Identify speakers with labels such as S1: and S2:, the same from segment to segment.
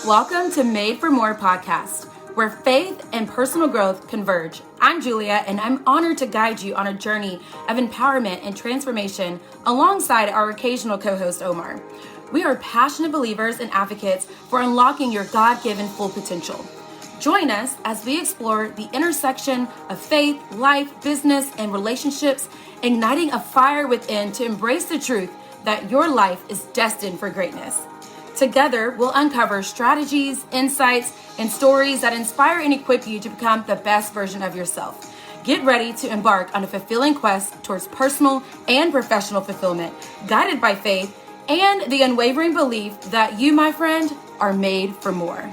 S1: Welcome to Made for More podcast, where faith and personal growth converge. I'm Julia, and I'm honored to guide you on a journey of empowerment and transformation alongside our occasional co-host, Omar. We are passionate believers and advocates for unlocking your God-given full potential. Join us as we explore the intersection of faith, life, business, and relationships, igniting a fire within to embrace the truth that your life is destined for greatness. Together, we'll uncover strategies, insights, and stories that inspire and equip you to become the best version of yourself. Get ready to embark on a fulfilling quest towards personal and professional fulfillment, guided by faith and the unwavering belief that you, my friend, are made for more.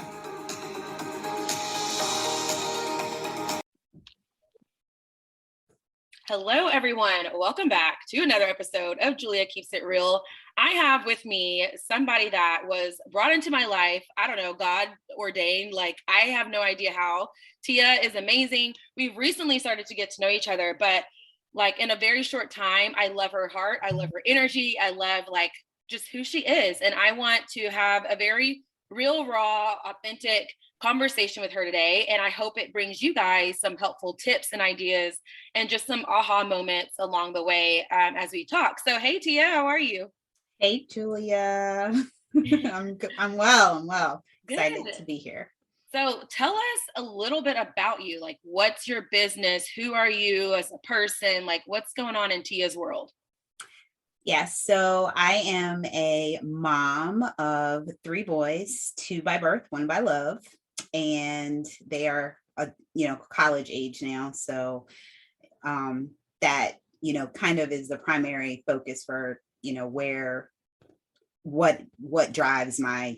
S1: Hello, everyone. Welcome back to another episode of Julia Keeps It Real. I have with me somebody that was brought into my life. I don't know, God ordained. Like, I have no idea how. Tia is amazing. We've recently started to get to know each other, but like in a very short time, I love her heart. I love her energy. I love like just who she is. And I want to have a very real, raw, authentic conversation with her today. And I hope it brings you guys some helpful tips and ideas and just some aha moments along the way as we talk. So, hey, Tia, how are you?
S2: Hey, Julia. I'm well. Excited
S1: Good.
S2: to be here.
S1: So tell us a little bit about you. Like, what's your business? Who are you as a person? Like, what's going on in Tia's world?
S2: Yes, so I am a mom of 3 boys, 2 by birth, 1 by love, and they are college age now. So that kind of is the primary focus for where what drives my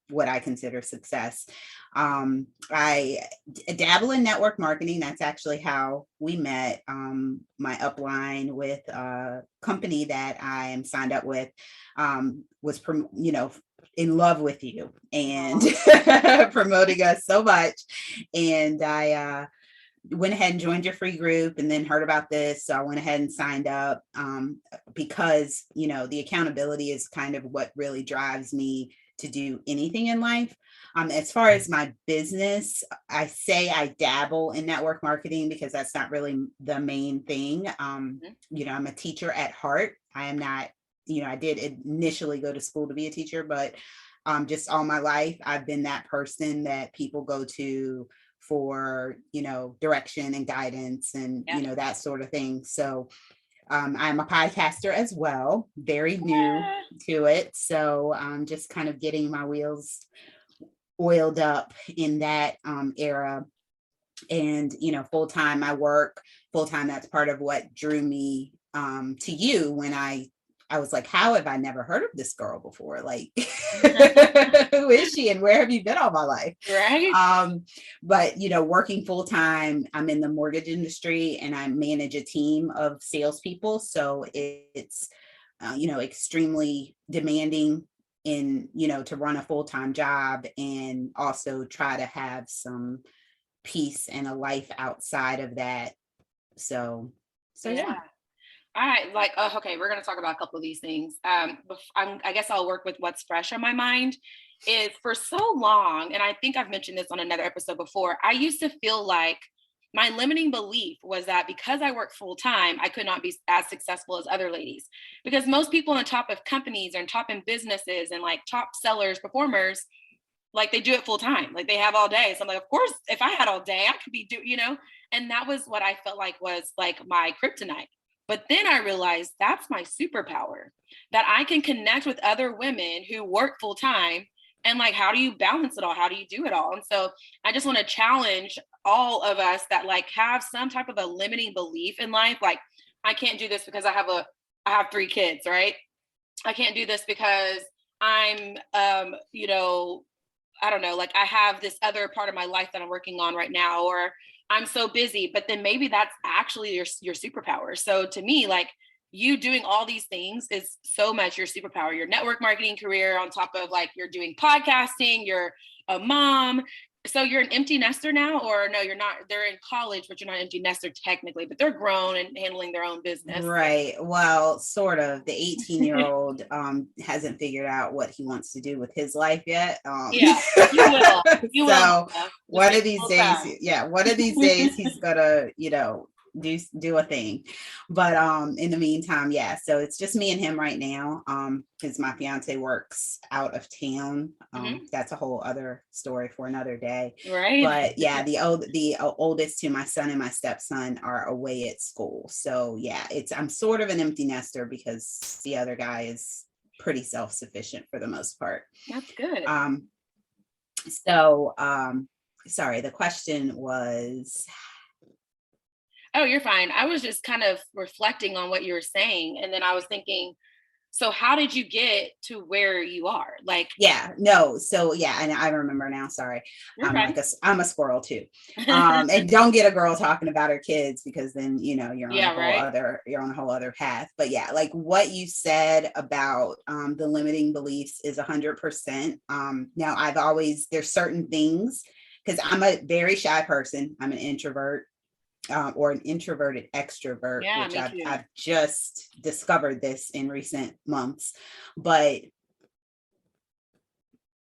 S2: what I consider success. I dabble in network marketing. That's actually how we met. My upline with a company that I am signed up with was in love with you and promoting us so much, and I went ahead and joined your free group and then heard about this. So I went ahead and signed up because, the accountability is kind of what really drives me to do anything in life. As far as my business, I say I dabble in network marketing because that's not really the main thing. I'm a teacher at heart. I am not, I did initially go to school to be a teacher, but just all my life, I've been that person that people go to for direction and guidance and that sort of thing. So I'm a podcaster as well, very new to it, so I'm just kind of getting my wheels oiled up in that era. And full-time, I work full-time. That's part of what drew me to you when I was like, how have I never heard of this girl before? Like, who is she and where have you been all my life?
S1: Right.
S2: But, working full time, I'm in the mortgage industry and I manage a team of salespeople. So it's, extremely demanding to run a full-time job and also try to have some peace and a life outside of that. So yeah.
S1: All right, okay, we're going to talk about a couple of these things. I guess I'll work with what's fresh on my mind. Is for so long, and I think I've mentioned this on another episode before, I used to feel like my limiting belief was that because I work full time, I could not be as successful as other ladies. Because most people on the top of companies and top in businesses and like top sellers, performers, like they do it full time, like they have all day. So I'm like, of course, if I had all day, I could be and that was what I felt like was like my kryptonite. But then I realized that's my superpower, that I can connect with other women who work full time. And like, how do you balance it all? How do you do it all? And so I just want to challenge all of us that like have some type of a limiting belief in life. Like, I can't do this because I have 3 kids, right? I can't do this because I'm, I don't know, like I have this other part of my life that I'm working on right now, or I'm so busy, but then maybe that's actually your superpower. So to me, like you doing all these things is so much your superpower, your network marketing career on top of like you're doing podcasting, you're a mom, So you're an empty nester now, or no, you're not. They're in college, but you're not an empty nester technically, but they're grown and handling their own business.
S2: Right. Well, sort of. The 18-year-old hasn't figured out what he wants to do with his life yet.
S1: Yeah, you will. You will.
S2: So
S1: Just
S2: one
S1: take
S2: of these
S1: a little
S2: days,
S1: time.
S2: yeah, one of these days he's gonna, do a thing. But in the meantime, yeah, so it's just me and him right now. Because my fiance works out of town. That's a whole other story for another day.
S1: Right.
S2: But yeah, the oldest two, my son and my stepson, are away at school. So yeah, I'm sort of an empty nester because the other guy is pretty self-sufficient for the most part.
S1: That's good.
S2: So sorry, the question was,
S1: Oh, you're fine. I was just kind of reflecting on what you were saying. And then I was thinking, so how did you get to where you are? Like,
S2: yeah, no. So yeah, and I remember now, sorry.
S1: you're
S2: I'm a squirrel too. And don't get a girl talking about her kids, because then, you're on
S1: Yeah, right.
S2: you're on a whole other path. But yeah, like what you said about the limiting beliefs is 100%. Now there's certain things, because I'm a very shy person. I'm an introvert. Or an introverted extrovert,
S1: Yeah,
S2: which
S1: me too.
S2: I've just discovered this in recent months. But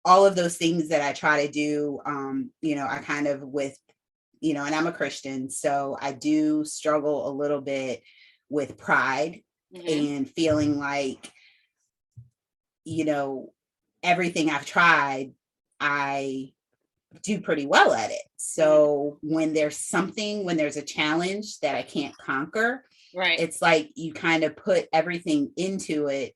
S2: all of those things that I try to do, I kind of and I'm a Christian, so I do struggle a little bit with pride and feeling like, everything I've tried, I do pretty well at it. So when there's a challenge that I can't conquer,
S1: Right.
S2: it's like you kind of put everything into it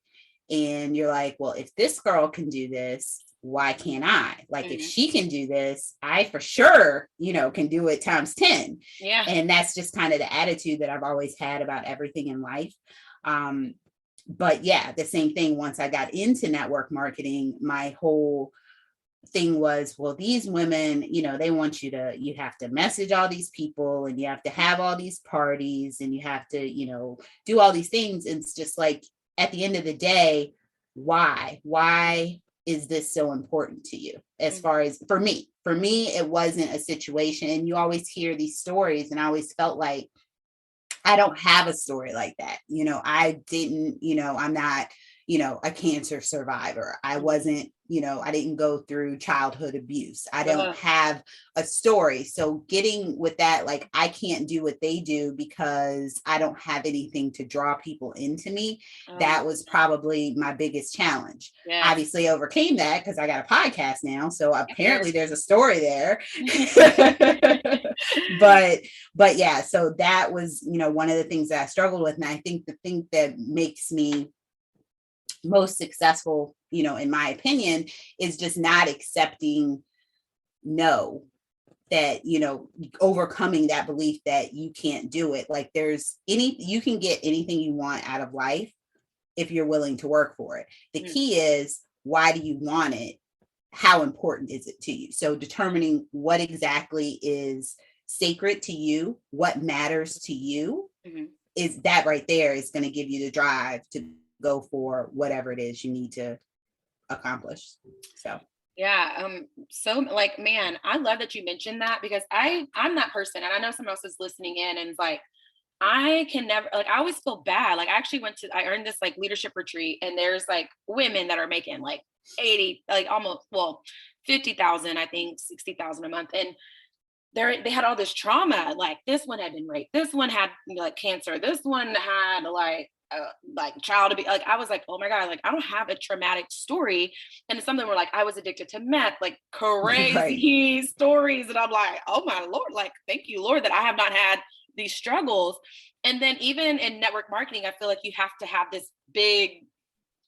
S2: and you're like, well, if this girl can do this, why can't I? Like, if she can do this, I for sure, can do it times 10.
S1: Yeah.
S2: And that's just kind of the attitude that I've always had about everything in life. But yeah, the same thing, once I got into network marketing, my whole thing was, well, these women, they want you have to message all these people, and you have to have all these parties, and you have to, do all these things. And it's just like, at the end of the day, why is this so important to you? As far as for me, it wasn't a situation. And you always hear these stories, and I always felt like I don't have a story like that. I didn't, I'm not, a cancer survivor. I wasn't, I didn't go through childhood abuse. I don't have a story. So getting with that, like, I can't do what they do because I don't have anything to draw people into me. That was probably my biggest challenge.
S1: Yes.
S2: Obviously overcame that because I got a podcast now. So apparently there's a story there. But yeah, so that was, one of the things that I struggled with. And I think the thing that makes me most successful, in my opinion, is just not accepting no, that, overcoming that belief that you can't do it. Like, you can get anything you want out of life if you're willing to work for it. The key is, why do you want it? How important is it to you? So determining what exactly is sacred to you, what matters to you, is that right there is going to give you the drive to go for whatever it is you need to accomplish. So
S1: yeah, so like, man, I love that you mentioned that, because I'm that person, and I know someone else is listening in and like, I can never, like, I always feel bad. Like, I earned this like leadership retreat, and there's like women that are making like 80, like almost, well, 50,000, I think 60,000 a month. And they had all this trauma. Like, this one had been raped. This one had like cancer. This one had like child abuse. Like, I was like, oh my God, like, I don't have a traumatic story. And it's something where like, I was addicted to meth, like crazy stories. And I'm like, oh my Lord, like, thank you, Lord, that I have not had these struggles. And then even in network marketing, I feel like you have to have this big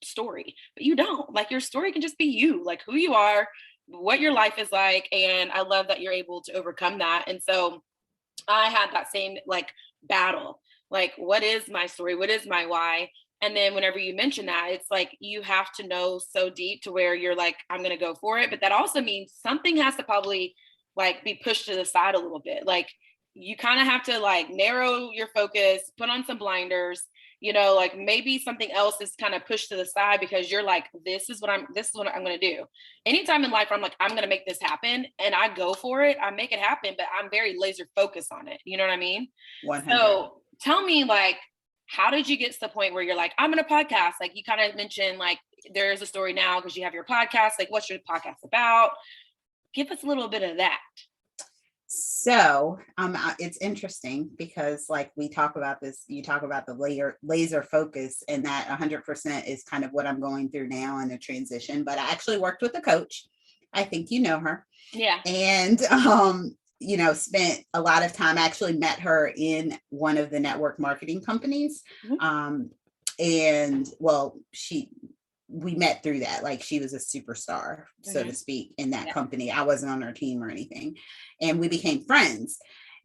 S1: story, but you don't. Like, your story can just be you, like who you are, what your life is like. And I love that you're able to overcome that. And so I had that same like battle, like, what is my story? What is my why? And then whenever you mention that, it's like, you have to know so deep to where you're like, I'm going to go for it. But that also means something has to probably like be pushed to the side a little bit. Like, you kind of have to like narrow your focus, put on some blinders, like maybe something else is kind of pushed to the side because you're like, this is what I'm going to do. Anytime in life I'm like, I'm going to make this happen and I go for it, I make it happen, but I'm very laser focused on it. You know what I mean?
S2: 100.
S1: So tell me, like, how did you get to the point where you're like, I'm going to podcast? Like you kind of mentioned, like, there's a story now because you have your podcast. Like, what's your podcast about? Give us a little bit of that.
S2: So it's interesting because like we talk about this, you talk about the laser focus, and that 100% is kind of what I'm going through now in the transition. But I actually worked with a coach. I think you know her.
S1: Yeah.
S2: And spent a lot of time. I actually met her in one of the network marketing companies.
S1: Mm-hmm.
S2: And well, we met through that. Like she was a superstar, so
S1: Mm-hmm.
S2: to speak, in that
S1: Yeah.
S2: company. I wasn't on her team or anything. And we became friends.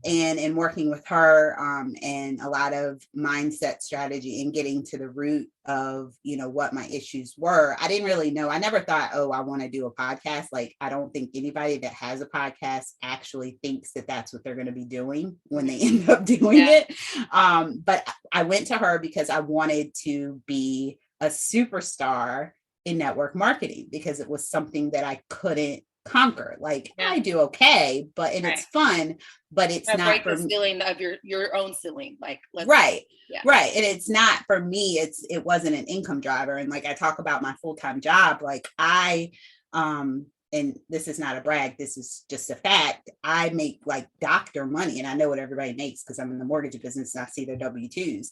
S2: And in working with her, and a lot of mindset strategy and getting to the root of, what my issues were, I didn't really know. I never thought, oh, I want to do a podcast. Like, I don't think anybody that has a podcast actually thinks that that's what they're going to be doing when they end up doing it. But I went to her because I wanted to be a superstar in network marketing because it was something that I couldn't conquer. Like I do okay, but it's fun, but it's not
S1: break
S2: for
S1: the ceiling of your own ceiling. Like
S2: right. And it's not for me. It wasn't an income driver. And like I talk about my full-time job, like I and this is not a brag, this is just a fact. I make like doctor money, and I know what everybody makes because I'm in the mortgage business and I see their W-2s,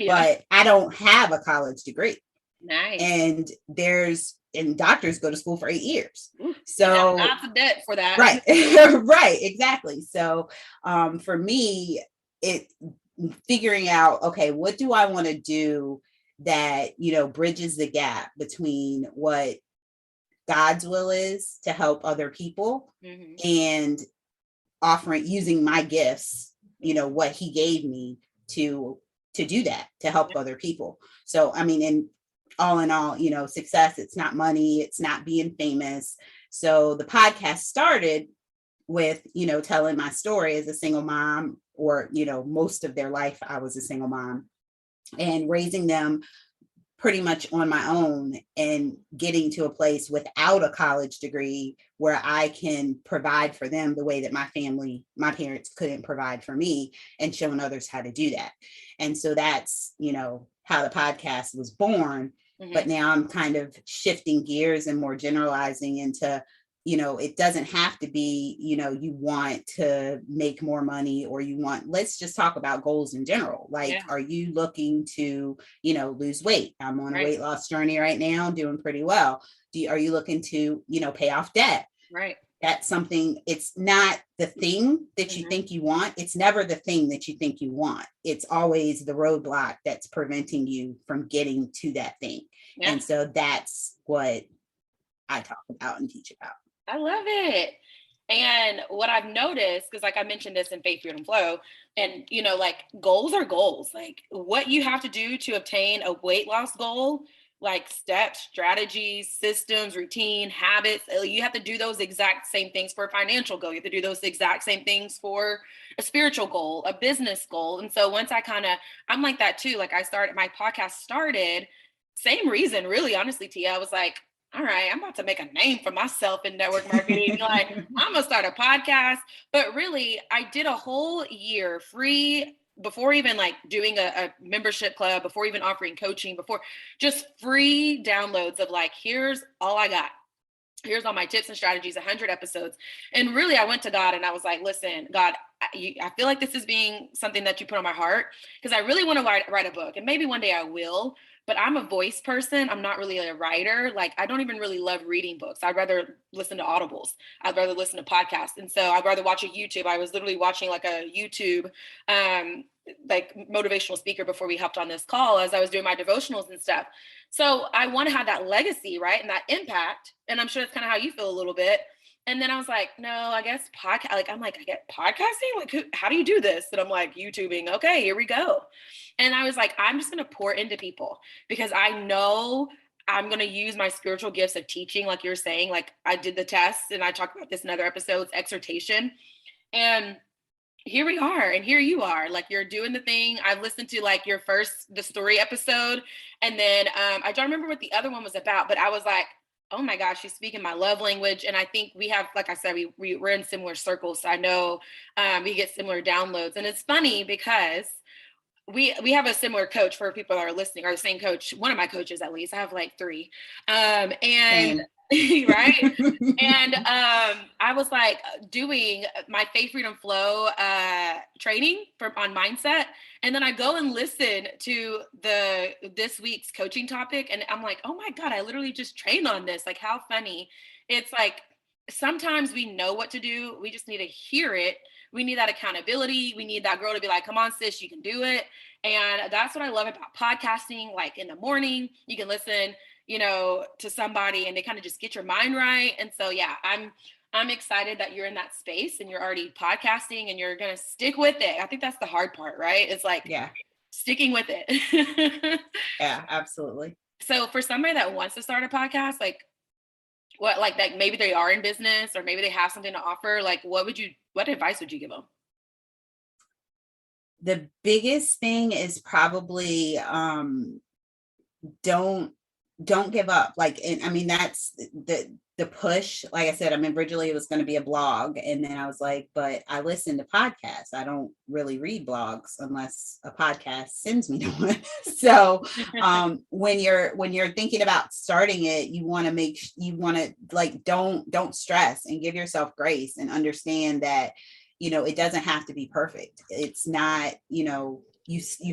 S2: but I don't have a college degree.
S1: Nice.
S2: And doctors go to school for 8 years. So
S1: lots of debt for that.
S2: Right. Right. Exactly. So for me, figuring out, okay, what do I want to do that, bridges the gap between what God's will is to help other people and using my gifts, what he gave me to do that, to help other people. So, I mean, and all in all, success, it's not money, it's not being famous. So the podcast started with, telling my story as a single mom, or, most of their life, I was a single mom, and raising them pretty much on my own and getting to a place without a college degree where I can provide for them the way that my parents couldn't provide for me, and showing others how to do that. And so that's, how the podcast was born. But now I'm kind of shifting gears and more generalizing into, it doesn't have to be, you want to make more money, or let's just talk about goals in general. Like, are you looking to, lose weight? I'm on a weight loss journey right now, doing pretty well. Are you looking to, pay off debt?
S1: Right.
S2: That's something, it's not the thing that you think you want. It's never the thing that you think you want. It's always the roadblock that's preventing you from getting to that thing. Yeah. And so that's what I talk about and teach about.
S1: I love it. And what I've noticed, because like I mentioned this in Faith, Freedom, Flow, and like goals are goals. Like what you have to do to obtain a weight loss goal, like steps, strategies, systems, routine, habits, you have to do those exact same things for a financial goal. You have to do those exact same things for a spiritual goal, a business goal. And so once I'm like that too. Like my podcast started, same reason, really, honestly, Tia. I was like, all right, I'm about to make a name for myself in network marketing. Like, I'm going to start a podcast. But really, I did a whole year free before even like doing a membership club, before even offering coaching, before just free downloads of like, here's all I got. Here's all my tips and strategies, 100 episodes. And really, I went to God and I was like, listen, God, I feel like this is being something that you put on my heart, because I really want to write a book, and maybe one day I will. But I'm a voice person. I'm not really a writer. Like, I don't even really love reading books. I'd rather listen to audibles. I'd rather listen to podcasts. And so I'd rather watch a YouTube. I was literally watching like a YouTube, like motivational speaker before we hopped on this call as I was doing my devotionals and stuff. So I want to have that legacy, right? And that impact. And I'm sure that's kind of how you feel a little bit. And then I was like, no, I guess podcast. Like, I'm like, I get podcasting. Like, how do you do this? And I'm like, YouTubing. Okay, here we go. And I was like, I'm just going to pour into people, because I know I'm going to use my spiritual gifts of teaching. Like you're saying, like I did the test, and I talked about this in other episodes, exhortation. And here we are, and here you are, like, you're doing the thing. I've listened to like the story episode, and then I don't remember what the other one was about, but I was like, oh my gosh, she's speaking my love language. And I think we have, like I said, we're in similar circles, so I know we get similar downloads. And it's funny because we have a similar coach, for people that are listening, or the same coach, one of my coaches at least. I have like three. And
S2: Same.
S1: right. And I was like doing my Faith Freedom Flow training on mindset. And then I go and listen to this week's coaching topic. And I'm like, oh my God, I literally just trained on this. Like, how funny. It's like, sometimes we know what to do. We just need to hear it. We need that accountability. We need that girl to be like, come on, sis, you can do it. And that's what I love about podcasting. Like, in the morning, you can listen, to somebody, and they kind of just get your mind right. And so, yeah, I'm excited that you're in that space and you're already podcasting and you're going to stick with it. I think that's the hard part, right? It's like,
S2: Yeah.
S1: sticking with it.
S2: Yeah, absolutely.
S1: So for somebody that wants to start a podcast, like, that maybe they are in business, or maybe they have something to offer, like, what advice would you give them?
S2: The biggest thing is probably don't give up. Like, and I mean, that's the push. Like I said, I mean, originally it was going to be a blog, and then I was like, but I listen to podcasts. I don't really read blogs unless a podcast sends me to one. So when you're thinking about starting it, you want to like, don't stress, and give yourself grace, and understand that it doesn't have to be perfect. It's not, you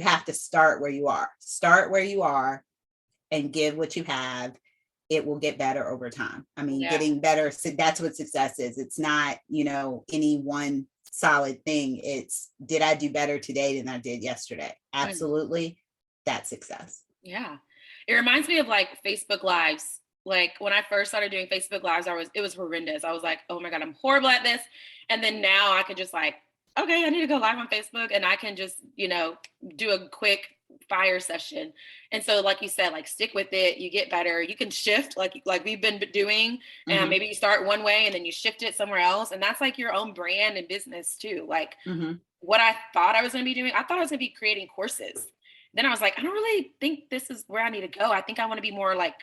S2: have to start where you are and give what you have. It will get better over time. I mean, getting better, that's what success is. It's not, any one solid thing. It's, did I do better today than I did yesterday? Absolutely. That's success.
S1: Yeah. It reminds me of like Facebook Lives. Like, when I first started doing Facebook Lives, it was horrendous. I was like, oh my God, I'm horrible at this. And then now I could just like, okay, I need to go live on Facebook, and I can just, do a quick fire session. And so, like you said, like, stick with it. You get better. You can shift like we've been doing. And maybe you start one way and then you shift it somewhere else. And that's like your own brand and business too. Like, what I thought I was going to be doing, I thought I was going to be creating courses. Then I was like, I don't really think this is where I need to go. I think I want to be more like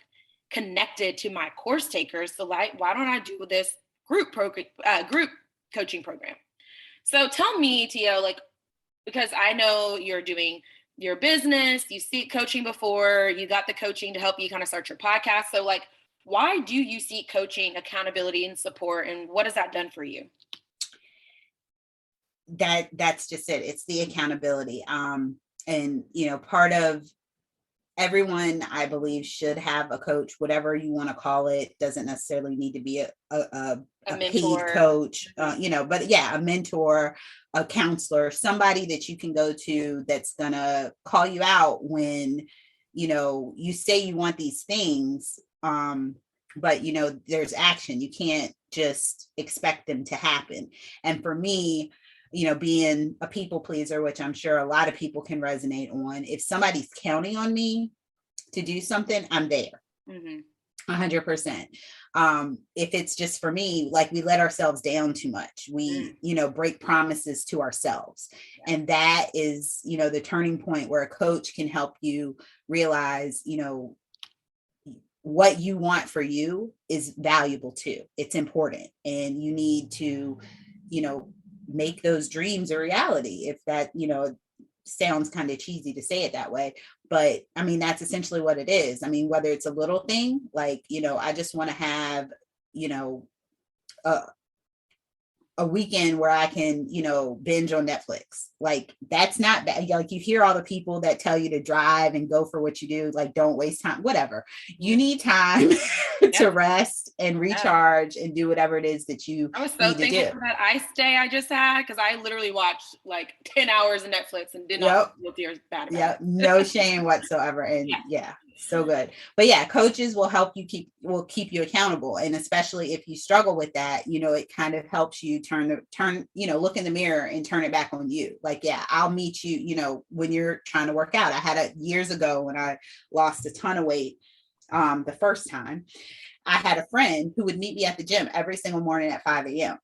S1: connected to my course takers. So like, why don't I do this group coaching program? So tell me, Tia, like, because I know you're doing your business, you seek coaching before, you got the coaching to help you kind of start your podcast. So like, why do you seek coaching, accountability, and support? And what has that done for you?
S2: That's just it. It's the accountability. And, part of everyone, I believe, should have a coach, whatever you want to call it. Doesn't necessarily need to be a paid coach, but yeah, a mentor, a counselor, somebody that you can go to that's gonna call you out when, you say you want these things, but there's action. You can't just expect them to happen. And for me, being a people pleaser, which I'm sure a lot of people can resonate on, if somebody's counting on me to do something, I'm there. 100%. If it's just for me, like, we let ourselves down too much. We, break promises to ourselves. And that is, the turning point where a coach can help you realize, what you want for you is valuable too. It's important. And you need to, make those dreams a reality. If that, sounds kind of cheesy to say it that way, but I mean, that's essentially what it is. I mean, whether it's a little thing, like, I just want to have, a weekend where I can, binge on Netflix. Like, that's not bad. Like, you hear all the people that tell you to drive and go for what you do, like, don't waste time, whatever. You need time to rest and recharge and do whatever it is that you
S1: I was so thankful for that ice day I just had, because I literally watched like 10 hours of Netflix and did not feel guilty or bad about it.
S2: No shame whatsoever. And so good. But yeah, coaches will help you keep you accountable. And especially if you struggle with that, it kind of helps you look in the mirror and turn it back on you. Like, I'll meet you, when you're trying to work out. I had years ago when I lost a ton of weight, the first time, I had a friend who would meet me at the gym every single morning at 5 a.m.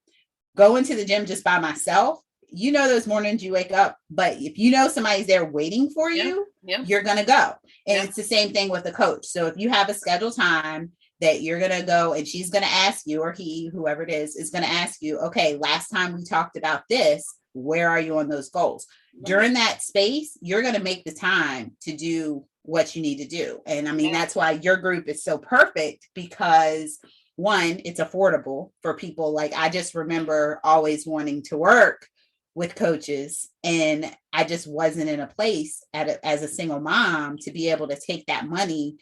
S2: Going to the gym just by myself you know, those mornings you wake up, but if you know somebody's there waiting for you, you're going to go. And it's the same thing with a coach. So if you have a scheduled time that you're going to go and she's going to ask you, or he, whoever it is going to ask you, okay, last time we talked about this, where are you on those goals? During that space, you're going to make the time to do what you need to do. And I mean, that's why your group is so perfect, because one, it's affordable for people. Like, I just remember always wanting to work with coaches, and I just wasn't in a place as a single mom to be able to take that money.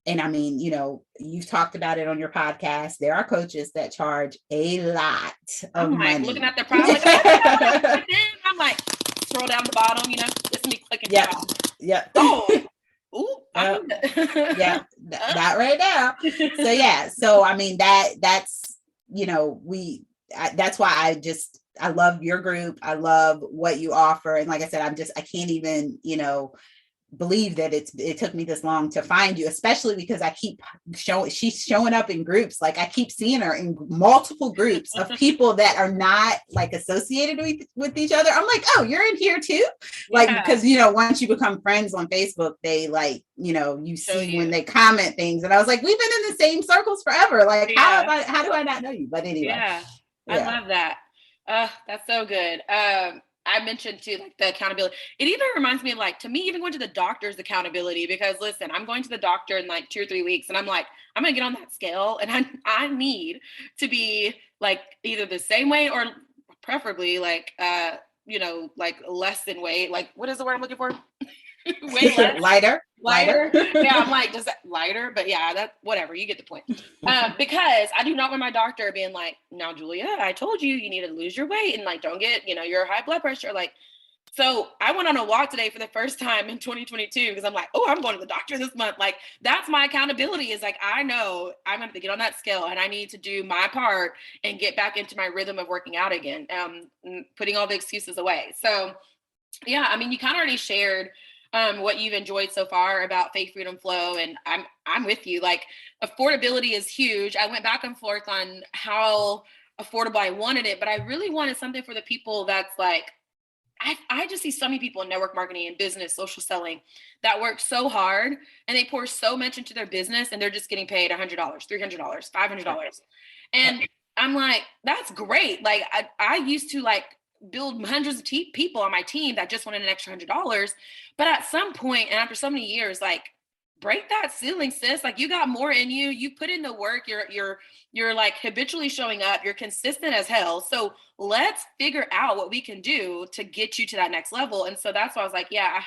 S2: And I mean, you know, you've talked about it on your podcast. There are coaches that charge a lot of money.
S1: I'm like looking at their price. Like, I'm like, scroll down the bottom, you know, it's me clicking.
S2: Yeah.
S1: Oh, ooh,
S2: yeah, not right now. So yeah, so I mean, that's, you know, that's why I love your group. I love what you offer. And like I said, I can't even, you know, believe that it took me this long to find you, especially because I keep she's showing up in groups. Like, I keep seeing her in multiple groups of people that are not like associated with each other. I'm like, oh, you're in here too? Like, because, you know, once you become friends on Facebook, they like, you know, you see when they comment things. And I was like, we've been in the same circles forever. Like, how do I not know you? But anyway.
S1: I love that. That's so good. I mentioned too, like, the accountability. It even reminds me of, like, to me, even going to the doctor's accountability, because listen, I'm going to the doctor in like 2 or 3 weeks, and I'm like, I'm going to get on that scale, and I need to be like either the same weight or preferably like, you know, like less than weight. Like, what is the word I'm looking for? Way less.
S2: lighter.
S1: Yeah, I'm like, does that lighter? But yeah, that whatever, you get the point. Because I do not want my doctor being like, now, Julia, I told you need to lose your weight and like don't get, you know, your high blood pressure. Like, so I went on a walk today for the first time in 2022 because I'm like, oh, I'm going to the doctor this month. Like, that's my accountability, is like, I know I'm going to get on that scale and I need to do my part and get back into my rhythm of working out again, putting all the excuses away. So yeah, I mean, you kind of already shared what you've enjoyed so far about Faith Freedom Flow, and I'm with you. Like, affordability is huge. I went back and forth on how affordable I wanted it, but I really wanted something for the people that's like, I just see so many people in network marketing and business, social selling, that work so hard and they pour so much into their business, and they're just getting paid $100, $300, $500. And I'm like, that's great. Like, I used to like build hundreds of people on my team that just wanted an extra $100. But at some point, and after so many years, like, break that ceiling, sis. Like, you got more in you. You put in the work. You're like habitually showing up. You're consistent as hell. So let's figure out what we can do to get you to that next level. And so that's why I was like, yeah,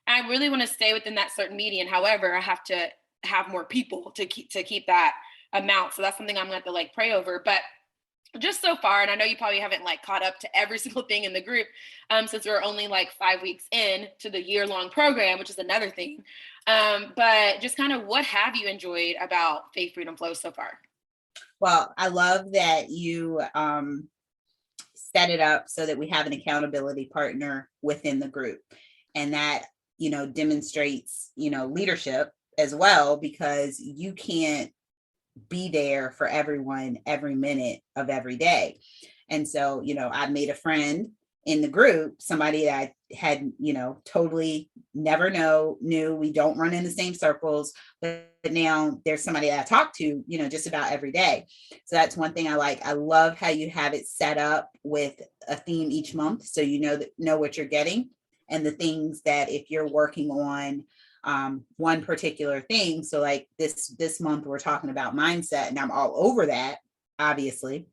S1: I really want to stay within that certain median. However, I have to have more people to keep that amount. So that's something I'm going to have to like pray over. But just so far, and I know you probably haven't like caught up to every single thing in the group, since we're only like 5 weeks in to the year-long program, which is another thing. But just kind of, what have you enjoyed about Faith Freedom Flow so far?
S2: Well, I love that you set it up so that we have an accountability partner within the group, and that, you know, demonstrates, you know, leadership as well, because you can't be there for everyone every minute of every day. And so, you know, I made a friend in the group, somebody that I had, you know, totally never knew. We don't run in the same circles, but now there's somebody that I talk to, you know, just about every day. So that's one thing I like. I love how you have it set up with a theme each month, so you know what you're getting, and the things that if you're working on one particular thing. So like this month we're talking about mindset, and I'm all over that, obviously,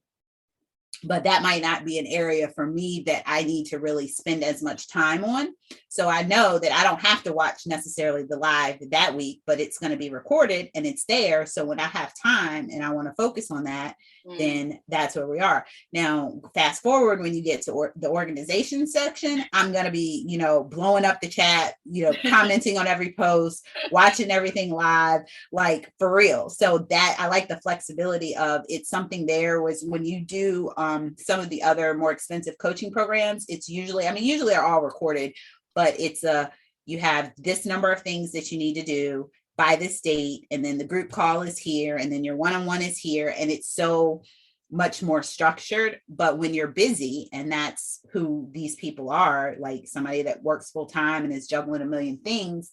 S2: but that might not be an area for me that I need to really spend as much time on. So I know that I don't have to watch necessarily the live that week, but it's going to be recorded and it's there. So when I have time and I want to focus on that, then that's where we are. Now, fast forward, when you get to the organization section, I'm going to be, you know, blowing up the chat, you know, commenting on every post, watching everything live, like for real. So that I like the flexibility of it's something there. Was when you do some of the other more expensive coaching programs, it's usually they're all recorded, but it's you have this number of things that you need to do by this date, and then the group call is here, and then your one-on-one is here, and it's so much more structured. But when you're busy, and that's who these people are, like somebody that works full time and is juggling a million things,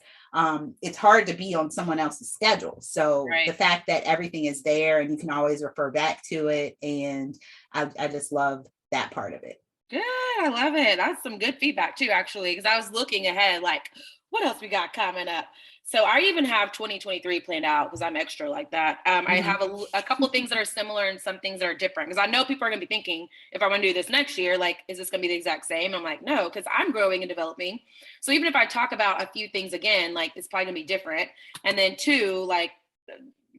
S2: it's hard to be on someone else's schedule. So the
S1: Right.
S2: fact that everything is there and you can always refer back to it, and I just love that part of it.
S1: Good. I love it. That's some good feedback too, actually, because I was looking ahead, like, what else we got coming up? So I even have 2023 planned out because I'm extra like that. I
S2: Mhm.
S1: have a couple of things that are similar and some things that are different because I know people are going to be thinking, if I want to do this next year, like, is this going to be the exact same? I'm like, no, because I'm growing and developing. So even if I talk about a few things again, like, it's probably going to be different. And then two, like,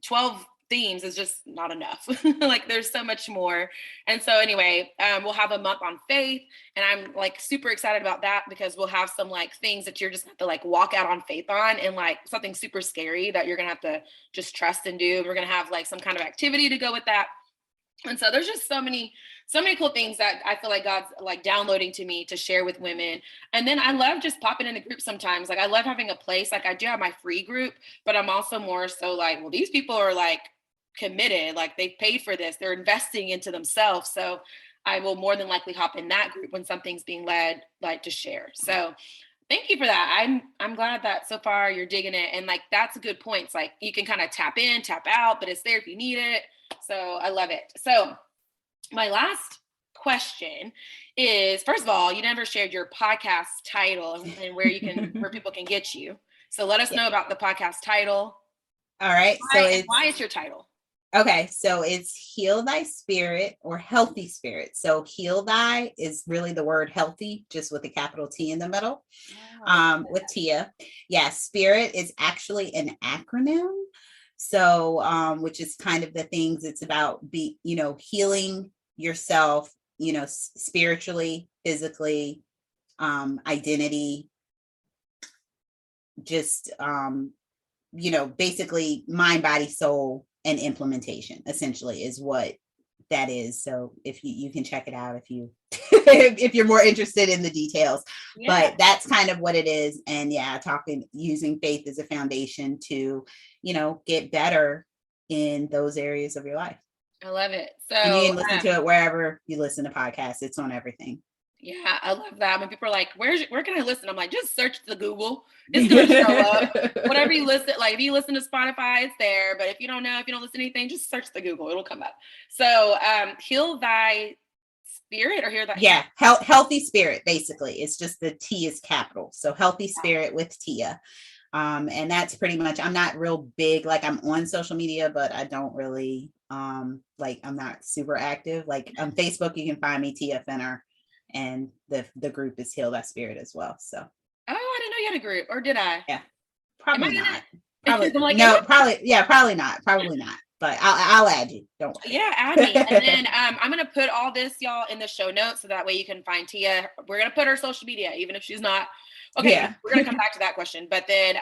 S1: 12 themes is just not enough. Like, there's so much more. And so anyway, we'll have a month on faith, and I'm like super excited about that because we'll have some like things that you're just have to like walk out on faith on, and like something super scary that you're gonna have to just trust and do. We're gonna have like some kind of activity to go with that. And so there's just so many cool things that I feel like God's like downloading to me to share with women. And then I love just popping in a group sometimes. Like, I love having a place. Like, I do have my free group, but I'm also more so like, well, these people are like committed, like they paid for this, they're investing into themselves. So I will more than likely hop in that group when something's being led, like, to share. So thank you for that. I'm glad that so far you're digging it. And like, that's a good point. It's like you can kind of tap in, tap out, but it's there if you need it. So I love it. So my last question is, first of all, you never shared your podcast title and where people can get you. So let us
S2: Yeah.
S1: know about the podcast title.
S2: All right. So
S1: Why it's your title.
S2: okay, so it's Heal Thy Spirit or Healthy Spirit. So Heal Thy is really the word healthy, just with a capital T in the middle,
S1: Oh,
S2: with Tia. Yeah, Spirit is actually an acronym. So, which is kind of the things it's about, healing yourself, spiritually, physically, identity, just, basically mind, body, soul, and implementation essentially is what that is. So if you can check it out if you if you're more interested in the details,
S1: yeah.
S2: but that's kind of what it is. And yeah, talking using faith as a foundation to, get better in those areas of your life.
S1: I love it.
S2: And you
S1: So
S2: can listen to it wherever you listen to podcasts. It's on everything.
S1: yeah, I love that. When people are like, where can I listen? I'm like, just search the Google. It's gonna show up. Whatever you listen, like if you listen to Spotify, it's there. But if you don't know, if you don't listen to anything, just search the Google. It'll come up. So heal thy spirit or hear that
S2: Yeah, healthy spirit, basically. It's just the T is capital. So healthy spirit with Tia. And that's pretty much, I'm not real big, like I'm on social media, but I don't really, like I'm not super active. Like on Facebook, you can find me Tia.fenn, and the group is Heal That Spirit as well. So
S1: Oh, I didn't know you had a group, or did I?
S2: yeah,
S1: Am I
S2: probably
S1: in
S2: not.
S1: it?
S2: Probably
S1: I'm like, am
S2: no,
S1: I?
S2: probably, yeah, probably not. Probably not. But I'll add you. Don't
S1: Yeah, add me. And
S2: worry.
S1: then I'm gonna put all this, y'all, in the show notes so that way you can find Tia. We're gonna put her social media, even if she's not. Okay,
S2: Yeah.
S1: we're gonna come back to that question. But then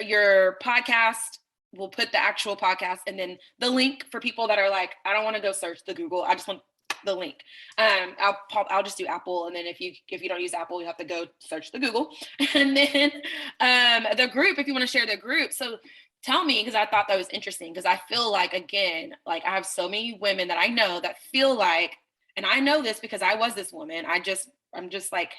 S1: your podcast, we'll put the actual podcast and then the link for people that are like, I don't want to go search the Google. I just want the link. I'll just do Apple, and then if you don't use Apple, you have to go search the Google. And then the group, if you want to share the group. So tell me, because I thought that was interesting, because I feel like, again, like I have so many women that I know that feel like, and I know this because I was this woman. I'm just like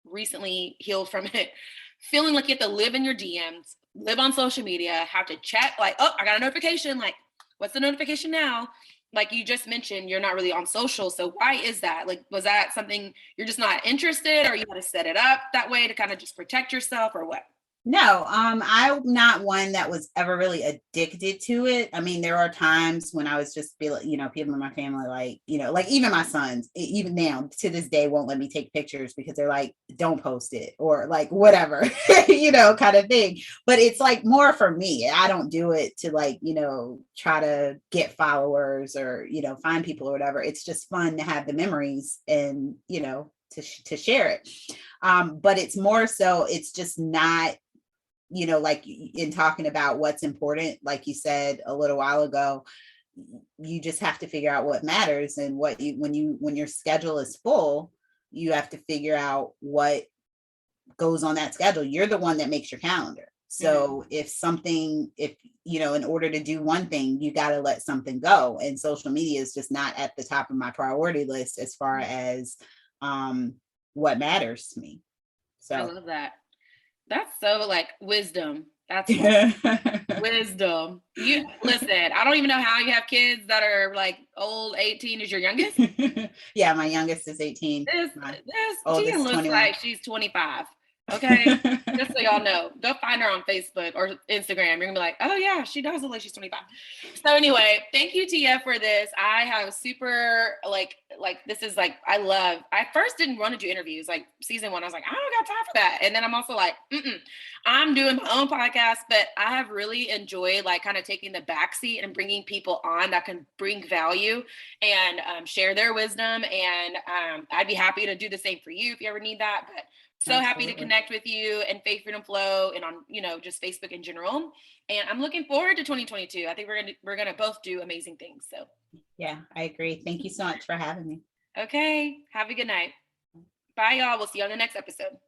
S1: recently healed from it, feeling like you have to live in your DMs, live on social media, have to check, like, oh, I got a notification, like, what's the notification now? Like you just mentioned, you're not really on social. So why is that? Like, was that something you're just not interested, or you had to set it up that way to kind of just protect yourself, or what?
S2: No, I'm not one that was ever really addicted to it. I mean, there are times when I was just be like, people in my family, like, like even my sons, even now to this day, won't let me take pictures because they're like, don't post it or like whatever, kind of thing. But it's like more for me. I don't do it to like, try to get followers or, find people or whatever. It's just fun to have the memories and, to share it. But it's more so, it's just not, like in talking about what's important, like you said a little while ago, you just have to figure out what matters, and when your schedule is full, you have to figure out what goes on that schedule. You're the one that makes your calendar. So if in order to do one thing, you got to let something go. And social media is just not at the top of my priority list as far as what matters to me.
S1: I
S2: So
S1: love that. That's so like wisdom. That's why. Wisdom. You listen, I don't even know how you have kids that are like old. 18 is your youngest.
S2: Yeah, my youngest is 18. My
S1: This Tia
S2: oldest
S1: looks
S2: 21.
S1: like she's 25. Okay. Just so y'all know, go find her on Facebook or Instagram. You're gonna be like, oh yeah, she does look like she's 25. So anyway, thank you, Tia, for this. I have super like this is like I first didn't want to do interviews like season 1. I was like, I don't got time for that. And then I'm also like, I'm doing my own podcast, but I have really enjoyed like kind of taking the backseat and bringing people on that can bring value and share their wisdom. And I'd be happy to do the same for you if you ever need that. But so happy to connect with you and Faith Freedom Flow and on, just Facebook in general. And I'm looking forward to 2022. I think we're gonna both do amazing things. So
S2: yeah, I agree. Thank you so much for having me.
S1: okay. Have a good night. Bye, y'all. We'll see you on the next episode.